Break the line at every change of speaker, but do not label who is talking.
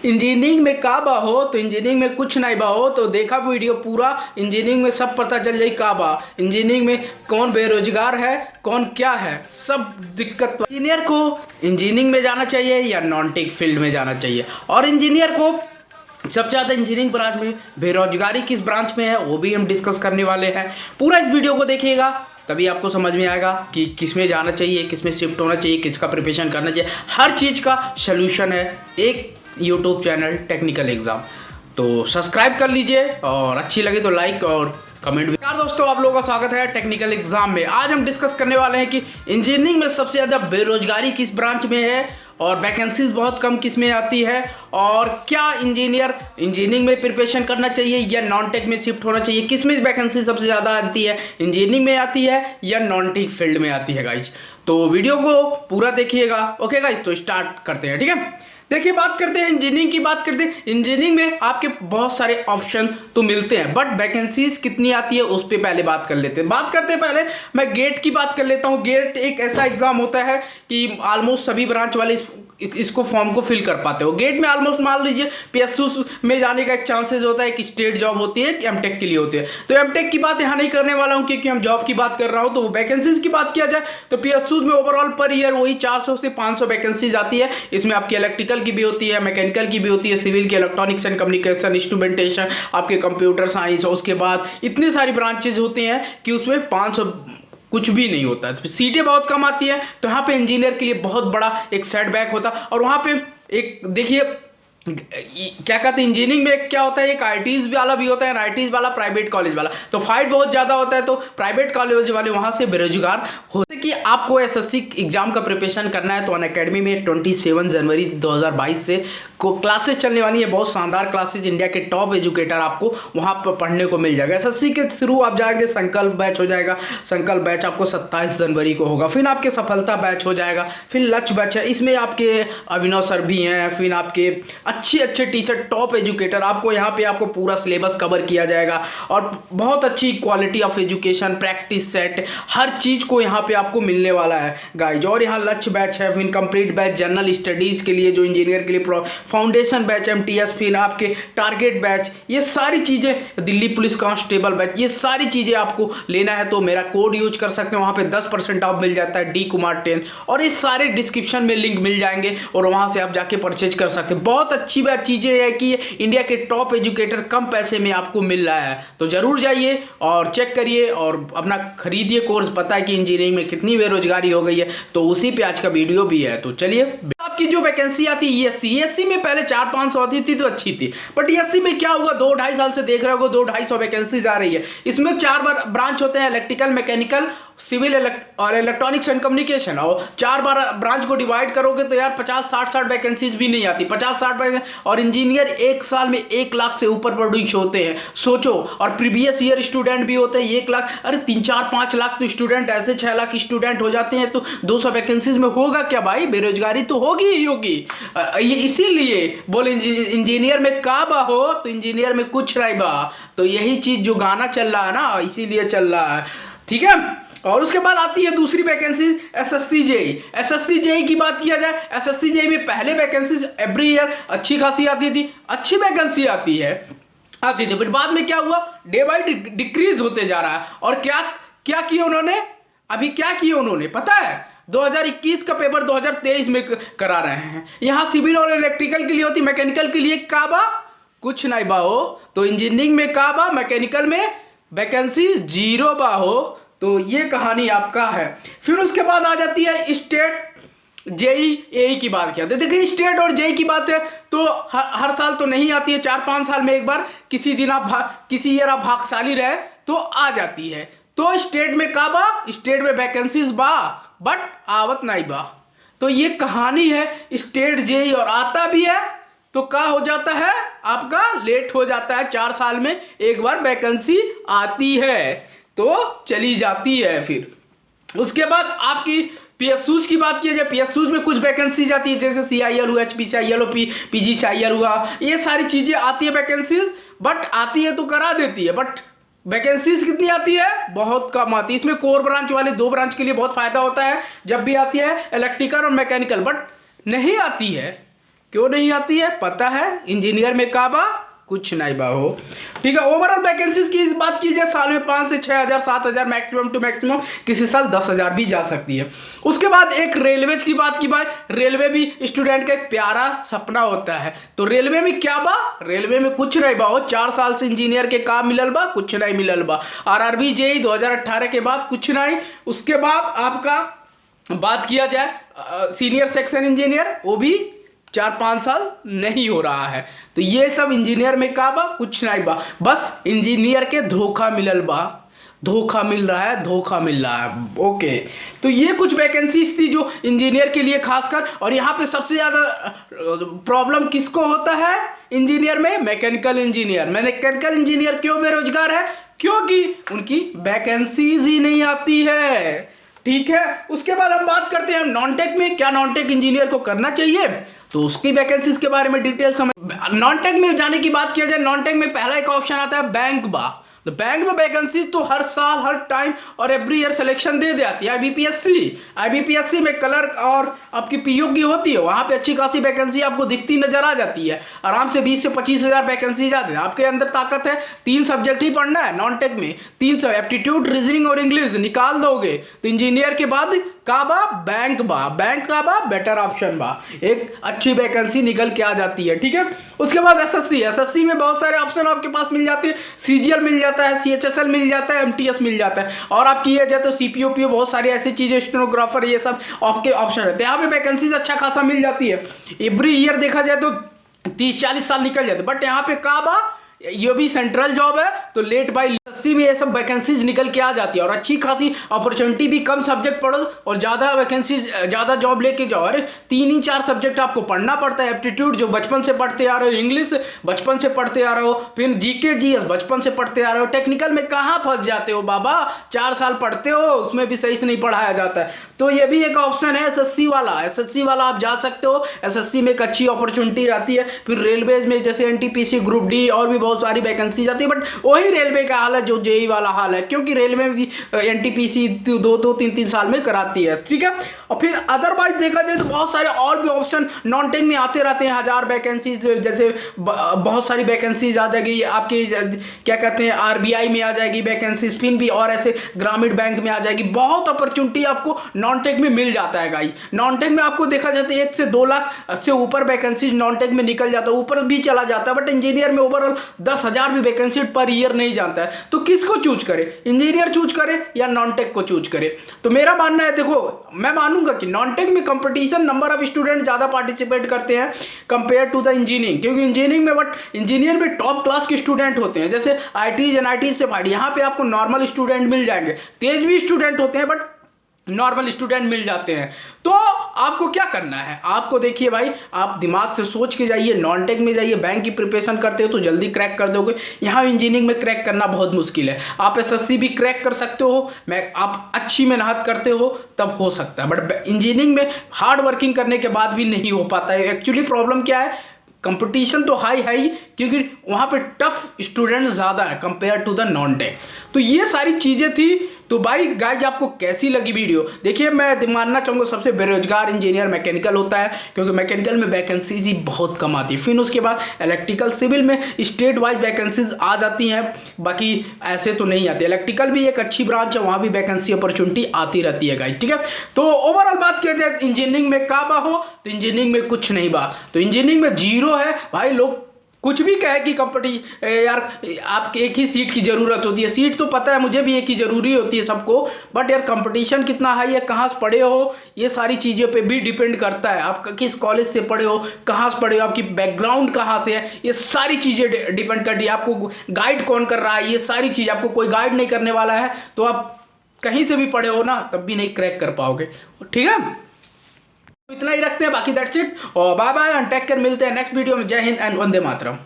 Engineering में का बा हो तो इंजीनियरिंग में कुछ नहीं बा हो तो देखा वीडियो पूरा। इंजीनियरिंग में सब पता चल जाए का बा। इंजीनियरिंग में कौन बेरोजगार है, कौन क्या है, सब दिक्कत। इंजीनियर को इंजीनियरिंग में जाना चाहिए या नॉन टेक फील्ड में जाना चाहिए, और इंजीनियर को सबसे ज़्यादा इंजीनियरिंग ब्रांच में बेरोजगारी किस ब्रांच में है वो भी हम डिस्कस करने वाले हैं। पूरा इस वीडियो को देखिएगा तभी आपको समझ में आएगा कि किस में जाना चाहिए, किस में शिफ्ट होना चाहिए, किसका प्रिपरेशन करना चाहिए। हर चीज़ का सलूशन है एक यूट्यूब चैनल टेक्निकल एग्जाम। तो सब्सक्राइब कर लीजिए और अच्छी लगे तो लाइक और कमेंट भी। यार दोस्तों, आप लोगों का स्वागत है टेक्निकल एग्जाम में। आज हम डिस्कस करने वाले हैं कि इंजीनियरिंग में सबसे ज़्यादा बेरोजगारी किस ब्रांच में है और वैकेंसीज बहुत कम किस में आती है, और क्या इंजीनियरिंग में प्रिपरेशन करना चाहिए या नॉन टेक में शिफ्ट होना चाहिए, किस में वैकेंसी सबसे ज़्यादा आती है, इंजीनियरिंग में आती है या नॉन टेक फील्ड में आती है गाइज। तो वीडियो को पूरा देखिएगा। ओके गाइज, तो स्टार्ट करते हैं। ठीक है, देखिए बात करते हैं इंजीनियरिंग की। बात करते हैं इंजीनियरिंग में आपके बहुत सारे ऑप्शन तो मिलते हैं, बट वैकेंसीज कितनी आती है उस पर पहले बात कर लेते हैं। बात करते हैं पहले मैं गेट की बात कर लेता हूँ। गेट एक ऐसा एग्जाम होता है कि ऑलमोस्ट सभी ब्रांच वाले इसको फॉर्म को फिल कर पाते हो। गेट में ऑलमोस्ट मान लीजिए पीएसयू में जाने का एक चांसेस होता है कि स्टेट जॉब होती है कि एमटेक के लिए होती है। तो एमटेक की बात यहाँ नहीं करने वाला हूँ क्योंकि हम जॉब की बात कर रहा हूँ। तो वैकेंसीज की बात किया जाए तो पीएसयू में ओवरऑल पर ईयर वही 400 से 500 वैकेंसीज आती है। इसमें आपकी इलेक्ट्रिकल की भी होती है, मैकेनिकल की भी होती है, सिविल की, इलेक्ट्रॉनिक्स एंड कम्युनिकेशन, इंस्ट्रूमेंटेशन, आपके कंप्यूटर साइंस, उसके बाद इतनी सारी ब्रांचेज होती हैं कि उसमें 500 कुछ भी नहीं होता है। तो सीटें बहुत कम आती है, तो यहाँ पे इंजीनियर के लिए बहुत बड़ा एक सेटबैक होता है। और वहाँ पे एक देखिए क्या कहते हैं, इंजीनियरिंग में क्या होता है, एक आईटीज वाला भी होता है, आईटीज वाला प्राइवेट कॉलेज वाला, तो फाइट बहुत ज़्यादा होता है। तो प्राइवेट कॉलेज वाले वहाँ से बेरोजगार होते कि आपको एसएससी एग्जाम का प्रिपरेशन करना है तो अनअकैडमी में 27 जनवरी 2022 से क्लासेस चलने वाली है। बहुत शानदार क्लासेज, इंडिया के टॉप एजुकेटर आपको वहाँ पर पढ़ने को मिल जाएगा। एसएससी के थ्रू आप जाएंगे, संकल्प बैच हो जाएगा। संकल्प बैच आपको 27 जनवरी को होगा। फिर आपके सफलता बैच हो जाएगा। फिर लक्ष्य बैच है, इसमें आपके अभिनव सर भी हैं। फिर आपके अच्छे टीचर, टॉप एजुकेटर, आपको यहाँ पे आपको पूरा सिलेबस कवर किया जाएगा और बहुत अच्छी quality of education, practice set, हर चीज़ को यहाँ पे आपको मिलने वाला है गाइज। और यहाँ लक्ष्य बैच है, फिर कंप्लीट बैच जनरल स्टडीज़ के लिए जो इंजीनियर के लिए, फाउंडेशन बैच एमटीएस, फिर आपके टारगेट बैच, ये सारी चीज़ें, दिल्ली पुलिस कांस्टेबल बैच, ये सारी चीज़ें आपको लेना है तो मेरा कोड यूज कर सकते हैं। वहाँ पे 10% ऑफ मिल जाता है, डी कुमार 10, और ये सारे डिस्क्रिप्शन में लिंक मिल जाएंगे और वहाँ से आप जाके परचेज कर सकते हैं। बहुत अच्छी बात चीज़ें है कि इंडिया के टॉप एजुकेटर कम पैसे में आपको मिल रहा है, तो जरूर जाइए और चेक करिए और अपना खरीदिए कोर्स। पता है कि इंजीनियरिंग में कितनी बेरोजगारी हो गई है, तो उसी पे आज का वीडियो भी है। तो चलिए, आपकी जो वैकेंसी आती है ईएससी में पहले 400-500 आती थी तो अच्छी थी, बट ईएससी में क्या होगा, 2-2.5 साल से देख रहे हो 200-250 वैकेंसीज आ रही है। इसमें 4 ब्रांच होते हैं, इलेक्ट्रिकल, मैकेनिकल, सिविल और इलेक्ट्रॉनिक्स एंड कम्युनिकेशन, और 4 ब्रांच को डिवाइड करोगे तो यार 50-60 वैकेंसीज भी नहीं आती। 50-60 और इंजीनियर एक साल में 1 लाख से ऊपर प्रोड्यूस होते हैं, सोचो। और प्रीवियस ईयर स्टूडेंट भी होते हैं 1 लाख, अरे 3-4-5 लाख तो स्टूडेंट, ऐसे 6 लाख स्टूडेंट हो जाते हैं। तो 200 वैकेंसीज में होगा क्या भाई, बेरोजगारी तो होगी ही होगी। ये इसीलिए बोले इंजीनियर में का बा हो तो इंजीनियर में कुछ नहीं बा। तो यही चीज जो गाना चल रहा है ना, इसीलिए चल रहा है। ठीक है, और उसके बाद आती है दूसरी vacancy SSC JE. SSC JE की बात किया जाए, एसएससी जेई में पहले वैकेंसी एवरी ईयर अच्छी खासी आती थी, अच्छी वैकेंसी आती थी, फिर बाद में क्या हुआ, डे बाय डिक्रीज होते जा रहा है। और क्या किया उन्होंने, अभी क्या किया उन्होंने पता है, 2021 का पेपर 2023 में करा रहे हैं। यहाँ सिविल और इलेक्ट्रिकल के लिए होती, मैकेनिकल के लिए का बा कुछ नहीं बा हो। तो इंजीनियरिंग में का बा, मैकेनिकल में वैकेंसी 0 बा हो। तो ये कहानी आपका है। फिर उसके बाद आ जाती है स्टेट जेई एई की बात किया। देखिए स्टेट और जेई की बात है तो हर साल तो नहीं आती है, 4-5 साल में एक बार, किसी ईयर आप भाग्यशाली रहे तो आ जाती है। तो स्टेट में का बा, स्टेट में वैकेंसीज बा बट आवत नहीं बा। तो ये कहानी है स्टेट जेई, और आता भी है तो क्या हो जाता है, आपका लेट हो जाता है, 4 साल में एक बार वैकेंसी आती है तो चली जाती है। फिर उसके बाद आपकी पीएसयूज की बात किया जाए, पीएसयूज में कुछ वैकेंसी जाती है, जैसे सीआईएल हुआ, एचपीसीआईएल हो, पीजीसीआईएल हुआ, ये सारी चीजें आती है वैकेंसीज, बट आती है तो करा देती है, बट वैकेंसीज कितनी आती है, बहुत कम आती है। इसमें कोर ब्रांच वाले 2 ब्रांच के लिए बहुत फायदा होता है जब भी आती है, इलेक्ट्रिकल और मैकेनिकल, बट नहीं आती है क्यों नहीं आती है पता है? इंजीनियर में का बा कुछ नहीं बा हो। ठीक है, ओवरऑल वैकेंसीज की बात की जाए साल में 5 से 6,000 7,000 मैक्सिमम टू मैक्सिमम, किसी साल 10,000 भी जा सकती है। उसके बाद एक रेलवे की बात की बात, रेलवे भी स्टूडेंट का एक प्यारा सपना होता है। तो रेलवे में क्या बा? रेलवे में कुछ नहीं बा हो। 4 साल से इंजीनियर के काम मिलल बा, कुछ नहीं मिलल बा। RRB JEE 2018 के बाद कुछ नहीं। उसके बाद आपका बात किया जाए सीनियर सेक्शन इंजीनियर, वो भी 4-5 साल नहीं हो रहा है। तो ये सब इंजीनियर में का बा कुछ नहीं बा, बस इंजीनियर के धोखा मिलल बा, धोखा मिल रहा है, धोखा मिल रहा है। ओके, तो ये कुछ वैकेंसीज थी जो इंजीनियर के लिए खासकर। और यहाँ पे सबसे ज़्यादा प्रॉब्लम किसको होता है इंजीनियर में? Mechanical engineer. मैकेनिकल इंजीनियर क्यों बेरोजगार है? क्योंकि उनकी वैकेंसीज ही नहीं आती है। ठीक है, उसके बाद हम बात करते हैं नॉन टेक में। क्या नॉन टेक इंजीनियर को करना चाहिए? तो उसकी वैकेंसीज के बारे में डिटेल समझ। नॉन टेक में जाने की बात किया जाए, नॉन टेक में पहला एक ऑप्शन आता है बैंक बा। तो बैंक में वैकेंसी तो हर साल हर टाइम और एवरी ईयर सिलेक्शन दे आती है। IBPSC में क्लर्क और आपकी PO की होती है, वहाँ पे अच्छी खासी वैकेंसी आपको दिखती नजर आ जाती है। आराम से 20 से 25,000 वैकेंसी जाते हैं। आपके अंदर ताकत है, 3 सब्जेक्ट ही पढ़ना है नॉन टेक में, 3 सब एप्टीट्यूड, रीजनिंग और इंग्लिश निकाल दोगे तो इंजीनियर के बाद का बा बैंक बा, बैंक का बा बेटर ऑप्शन बा, एक अच्छी वैकेंसी निकल के आ जाती है। ठीक है, उसके बाद SSC में बहुत सारे ऑप्शन आपके पास मिल जाते हैं। CGL मिल जाता है, CHSL मिल जाता है, MTS मिल जाता है। और आप किया जाए तो CPO PO बहुत सारी ऐसी चीजें, स्टेनोग्राफर, ये सब आपके ऑप्शन रहते हैं। यहाँ पे वैकेंसीज अच्छा खासा मिल जाती है। एवरी ईयर देखा जाए तो 30-40 साल निकल जाते, बट यहाँ पे का बा ये भी सेंट्रल जॉब है तो लेट बाय SSC में ये सब वैकेंसीज निकल के आ जाती है। और अच्छी खासी अपॉर्चुनिटी भी, कम सब्जेक्ट पढ़ो और ज़्यादा वैकेंसीज, ज़्यादा जॉब लेके जाओ। अरे 3 ही 4 सब्जेक्ट आपको पढ़ना पड़ता है। एप्टीट्यूड जो बचपन से पढ़ते आ रहे हो, इंग्लिश बचपन से पढ़ते आ रहे हो, फिर GK GS बचपन से पढ़ते आ रहे हो। टेक्निकल में कहाँ फंस जाते हो बाबा? 4 साल पढ़ते हो, उसमें भी सही से नहीं पढ़ाया जाता है। तो ये भी एक ऑप्शन है SSC वाला आप जा सकते हो। SSC में एक अच्छी अपॉर्चुनिटी रहती है। फिर रेलवेज में जैसे NTPC, ग्रुप D और भी बहुत सारी वैकेंसी जाती है, बट वही रेलवे का हाल है जो JEE वाला हाल है, क्योंकि रेलवे में भी NTPC 2-3 साल में कराती है। ठीक है, और फिर अदरवाइज देखा जाए तो बहुत सारे और भी ऑप्शन नॉन टेक में आते रहते हैं। 1000 वैकेंसीज, जैसे बहुत सारी वैकेंसीज आ जाएगी आपकी, क्या कहते हैं RBI में आ जाएगी वैकेंसीज, फिर भी और ऐसे ग्रामीण बैंक में आ जाएगी। बहुत अपॉर्चुनिटी आपको नॉन टेक में मिल जाता है गाइस। नॉन टेक में आपको देखा जाता है 1 से 2 लाख से ऊपर वैकेंसीज नॉन टेक में निकल जाता है, ऊपर भी चला जाता है। बट इंजीनियर में ओवरऑल 10,000 भी वैकेंसी पर ईयर नहीं जानता है। तो किसको चूज करे? इंजीनियर चूज करे या नॉन टेक को चूज करे? तो मेरा मानना है, देखो मैं मानूंगा कि नॉन टेक में कंपटीशन, नंबर ऑफ स्टूडेंट ज्यादा पार्टिसिपेट करते हैं कंपेयर टू द इंजीनियरिंग, क्योंकि इंजीनियरिंग में इंजीनियर में टॉप क्लास के स्टूडेंट होते हैं। जैसे ITs NITs से फाइट, यहाँ पे आपको नॉर्मल स्टूडेंट मिल जाएंगे, तेज भी स्टूडेंट होते हैं बट नॉर्मल स्टूडेंट मिल जाते हैं। तो आपको क्या करना है? आपको देखिए भाई, आप दिमाग से सोच के जाइए, नॉन टेक में जाइए। बैंक की प्रिपरेशन करते हो तो जल्दी क्रैक कर दोगे। यहाँ इंजीनियरिंग में क्रैक करना बहुत मुश्किल है। आप SSC भी क्रैक कर सकते हो, आप अच्छी मेहनत करते हो तब हो सकता है, बट इंजीनियरिंग में हार्ड वर्किंग करने के बाद भी नहीं हो पाता है। एक्चुअली प्रॉब्लम क्या है? कंपटीशन तो हाई है ही, क्योंकि वहाँ पे टफ स्टूडेंट ज़्यादा है compare to the non tech. तो ये सारी चीज़ें थी। तो भाई गाइज आपको कैसी लगी वीडियो? देखिए मैं मानना चाहूँगा सबसे बेरोजगार इंजीनियर मैकेनिकल होता है, क्योंकि मैकेनिकल में वैकेंसीज ही बहुत कम आती है। फिर उसके बाद इलेक्ट्रिकल सिविल में स्टेट वाइज वैकेंसीज आ जाती हैं, बाकी ऐसे तो नहीं आती। इलेक्ट्रिकल भी एक अच्छी ब्रांच है, वहाँ भी वैकेंसी अपॉर्चुनिटी आती रहती है गाइज। ठीक है, तो ओवरऑल बात किया जाए इंजीनियरिंग में का बा हो, तो इंजीनियरिंग में कुछ नहीं बा। तो इंजीनियरिंग में 0 है भाई। लोग कुछ भी कहे कि कंपटीशन, यार आपके एक ही सीट की ज़रूरत होती है। सीट तो पता है मुझे भी, एक ही ज़रूरी होती है सबको, बट यार कंपटीशन कितना हाई है, कहाँ से पढ़े हो, ये सारी चीज़ों पे भी डिपेंड करता है। आप किस कॉलेज से पढ़े हो, कहाँ से पढ़े हो, आपकी बैकग्राउंड कहाँ से है, ये सारी चीज़ें डिपेंड करती है। आपको गाइड कौन कर रहा है, ये सारी चीज़। आपको कोई गाइड नहीं करने वाला है तो आप कहीं से भी पढ़े हो ना, तब भी नहीं क्रैक कर पाओगे। ठीक है, इतना ही रखते हैं, बाकी दैट्स इट और bye bye and take care. मिलते हैं नेक्स्ट वीडियो में। जय हिंद एंड वंदे मातरम।